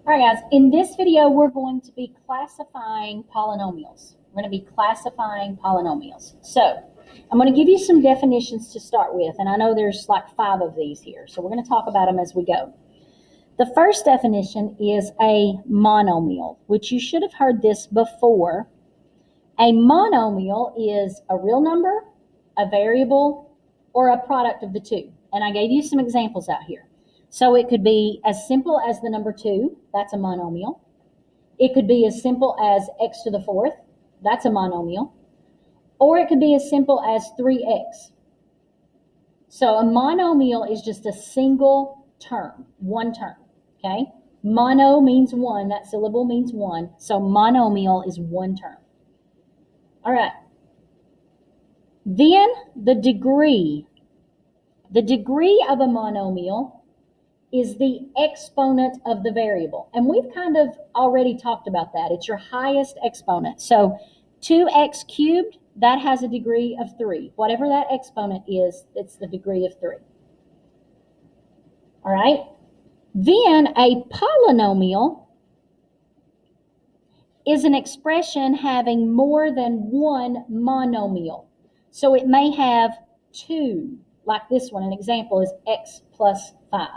All right, guys, in this video, we're going to be classifying polynomials. We're going to be classifying polynomials. So I'm going to give you some definitions to start with, and I know there's like 5 of these here, so we're going to talk about them as we go. The first definition is a monomial, which you should have heard this before. A monomial is a real number, a variable, or a product of the two. And I gave you some examples out here. So it could be as simple as the number 2, that's a monomial. It could be as simple as x to the 4th, that's a monomial. Or it could be as simple as 3x. So a monomial is just a single term, one term, okay? Mono means one, that syllable means one, so monomial is one term. All right. Then the degree. The degree of a monomial is the exponent of the variable. And we've kind of already talked about that. It's your highest exponent. So 2x cubed, that has a degree of 3. Whatever that exponent is, it's the degree of 3. All right? Then a polynomial is an expression having more than one monomial. So it may have 2, like this one. An example is x plus 5.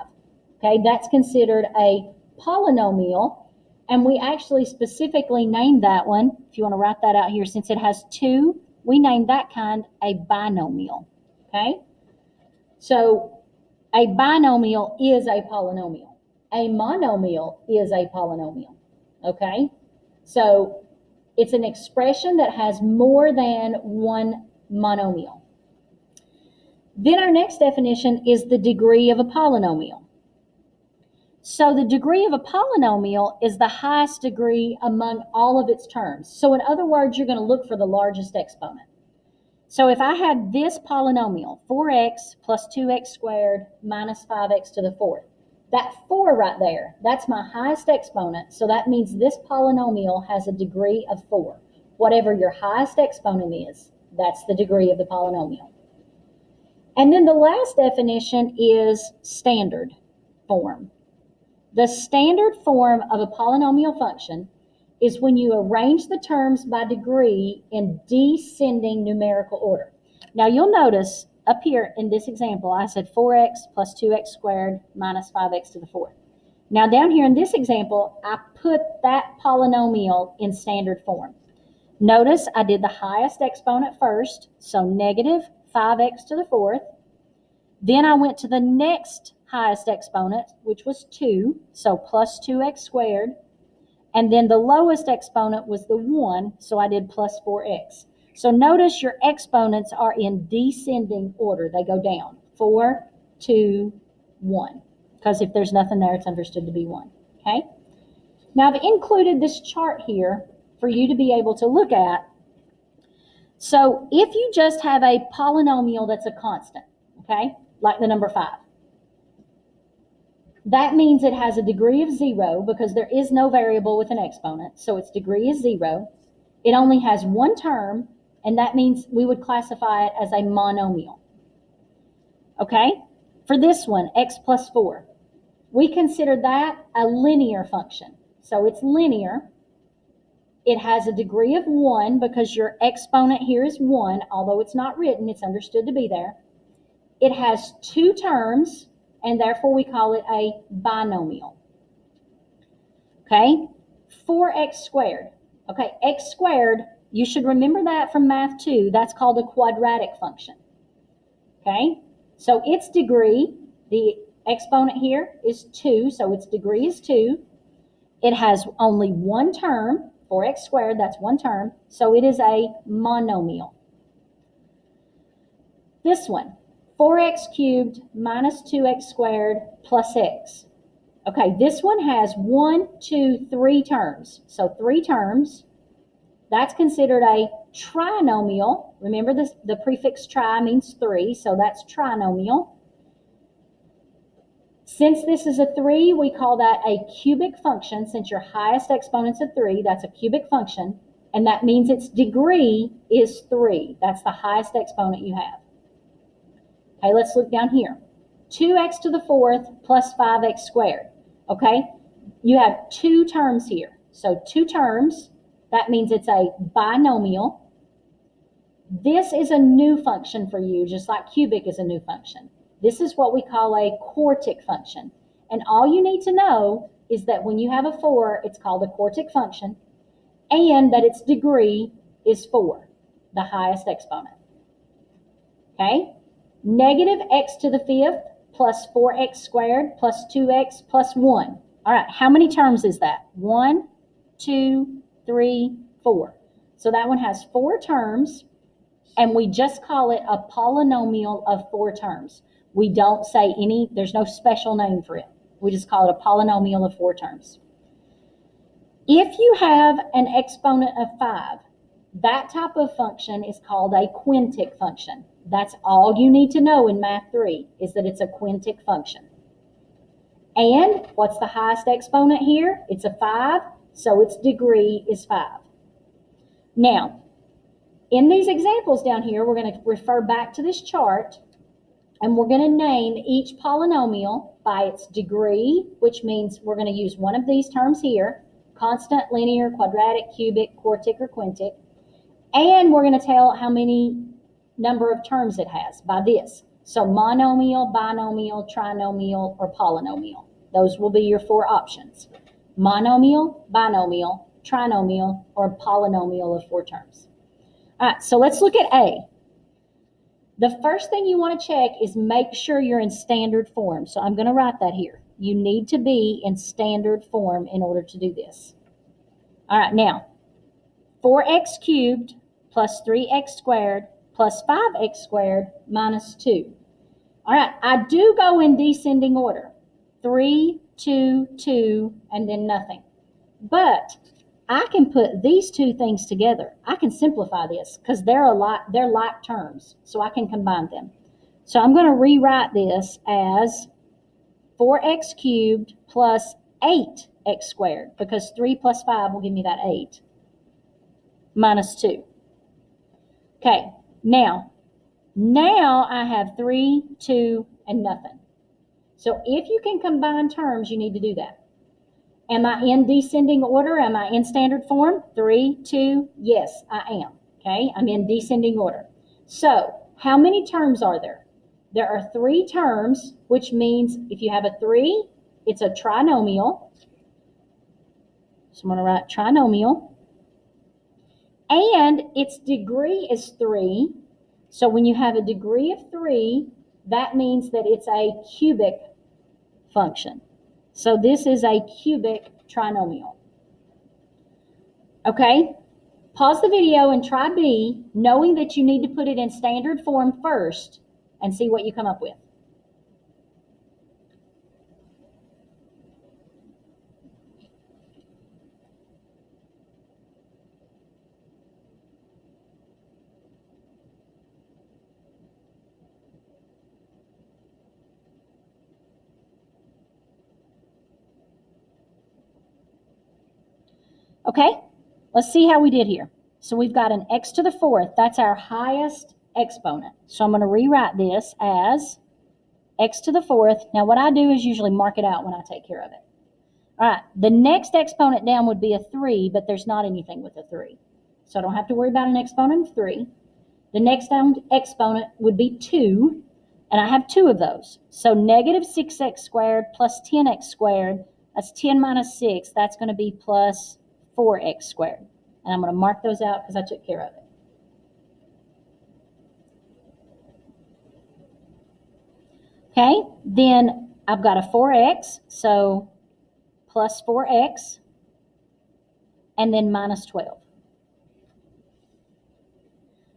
Okay, that's considered a polynomial, and we actually specifically named that one. If you want to write that out here, since it has 2, we named that kind a binomial. Okay, so a binomial is a polynomial. A monomial is a polynomial. Okay, so it's an expression that has more than one monomial. Then our next definition is the degree of a polynomial. So the degree of a polynomial is the highest degree among all of its terms. So in other words, you're going to look for the largest exponent. So if I had this polynomial, 4x plus 2x squared minus 5x to the 4th, that 4 right there, that's my highest exponent. So that means this polynomial has a degree of 4. Whatever your highest exponent is, that's the degree of the polynomial. And then the last definition is standard form. The standard form of a polynomial function is when you arrange the terms by degree in descending numerical order. Now you'll notice up here in this example, I said 4x plus 2x squared minus 5x to the 4th. Now down here in this example, I put that polynomial in standard form. Notice I did the highest exponent first, so negative 5x to the 4th. Then I went to the next highest exponent, which was 2, so plus 2x squared. And then the lowest exponent was the 1, so I did plus 4x. So notice your exponents are in descending order. They go down, 4, 2, 1. Because if there's nothing there, it's understood to be 1. Okay? Now I've included this chart here for you to be able to look at. So if you just have a polynomial that's a constant, okay, like the number 5, that means it has a degree of 0 because there is no variable with an exponent, so its degree is 0. It only has one term, and that means we would classify it as a monomial. Okay? For this one, x plus 4, we consider that a linear function. So it's linear. It has a degree of 1 because your exponent here is 1, although it's not written, it's understood to be there. It has 2 terms, and therefore we call it a binomial. Okay, 4x squared. Okay, x squared, you should remember that from math 2. That's called a quadratic function. Okay, so its degree, the exponent here is 2, so its degree is 2. It has only one term, 4x squared, that's one term, so it is a monomial. This one, 4x cubed minus 2x squared plus x. Okay, this one has 1, 2, 3 terms. So 3 terms. That's considered a trinomial. Remember this, the prefix tri means 3, so that's trinomial. Since this is a 3, we call that a cubic function. Since your highest exponent's a 3, that's a cubic function. And that means its degree is 3. That's the highest exponent you have. Okay, let's look down here. 2x to the 4th plus 5x squared. Okay, you have two terms here. So two terms, that means it's a binomial. This is a new function for you, just like cubic is a new function. This is what we call a quartic function. And all you need to know is that when you have a 4, it's called a quartic function, and that its degree is 4, the highest exponent. Okay? Negative x to the 5th plus 4x squared plus 2x plus 1. All right, how many terms is that? 1, 2, 3, 4. So that one has 4 terms, and we just call it a polynomial of 4 terms. We don't say there's no special name for it. We just call it a polynomial of 4 terms. If you have an exponent of 5, that type of function is called a quintic function. That's all you need to know in Math 3, is that it's a quintic function. And what's the highest exponent here? It's a 5, so its degree is 5. Now, in these examples down here, we're going to refer back to this chart, and we're going to name each polynomial by its degree, which means we're going to use one of these terms here: constant, linear, quadratic, cubic, quartic, or quintic. And we're going to tell how many number of terms it has by this. So monomial, binomial, trinomial, or polynomial. Those will be your 4 options: monomial, binomial, trinomial, or polynomial of 4 terms. All right, so let's look at A. The first thing you want to check is make sure you're in standard form. So I'm going to write that here. You need to be in standard form in order to do this. All right, now, 4x cubed plus 3x squared plus 5x squared minus 2. All right, I do go in descending order. 3, 2, 2, and then nothing. But I can put these two things together. I can simplify this because they're like terms, so I can combine them. So I'm going to rewrite this as 4x cubed plus 8x squared, because 3 plus 5 will give me that 8, minus 2. Okay, now I have 3, 2, and nothing. So if you can combine terms, you need to do that. Am I in descending order? Am I in standard form? 3, 2, yes, I am. Okay, I'm in descending order. So how many terms are there? There are 3 terms, which means if you have a 3, it's a trinomial. So I'm going to write trinomial. And its degree is 3. So when you have a degree of 3, that means that it's a cubic function. So this is a cubic trinomial. Okay, pause the video and try B, knowing that you need to put it in standard form first, and see what you come up with. Okay, let's see how we did here. So we've got an x to the 4th. That's our highest exponent. So I'm going to rewrite this as x to the 4th. Now what I do is usually mark it out when I take care of it. All right, the next exponent down would be a 3, but there's not anything with a 3. So I don't have to worry about an exponent of 3. The next exponent would be 2, and I have 2 of those. So negative 6x squared plus 10x squared, that's 10 minus 6. That's going to be plus 4x squared. And I'm going to mark those out because I took care of it. Okay, then I've got a 4x, so plus 4x, and then minus 12.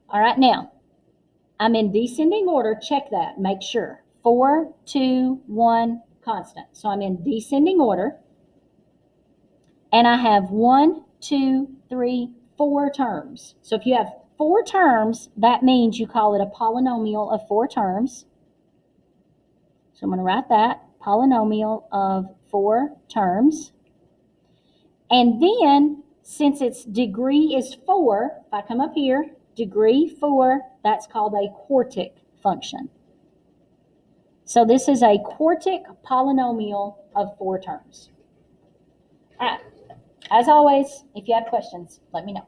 All right, now, I'm in descending order. Check that, make sure. 4, 2, 1, constant. So I'm in descending order. And I have 1, 2, 3, 4 terms. So if you have 4 terms, that means you call it a polynomial of 4 terms. So I'm going to write that, polynomial of 4 terms. And then, since its degree is 4, if I come up here, degree 4, that's called a quartic function. So this is a quartic polynomial of 4 terms. All right. As always, if you have questions, let me know.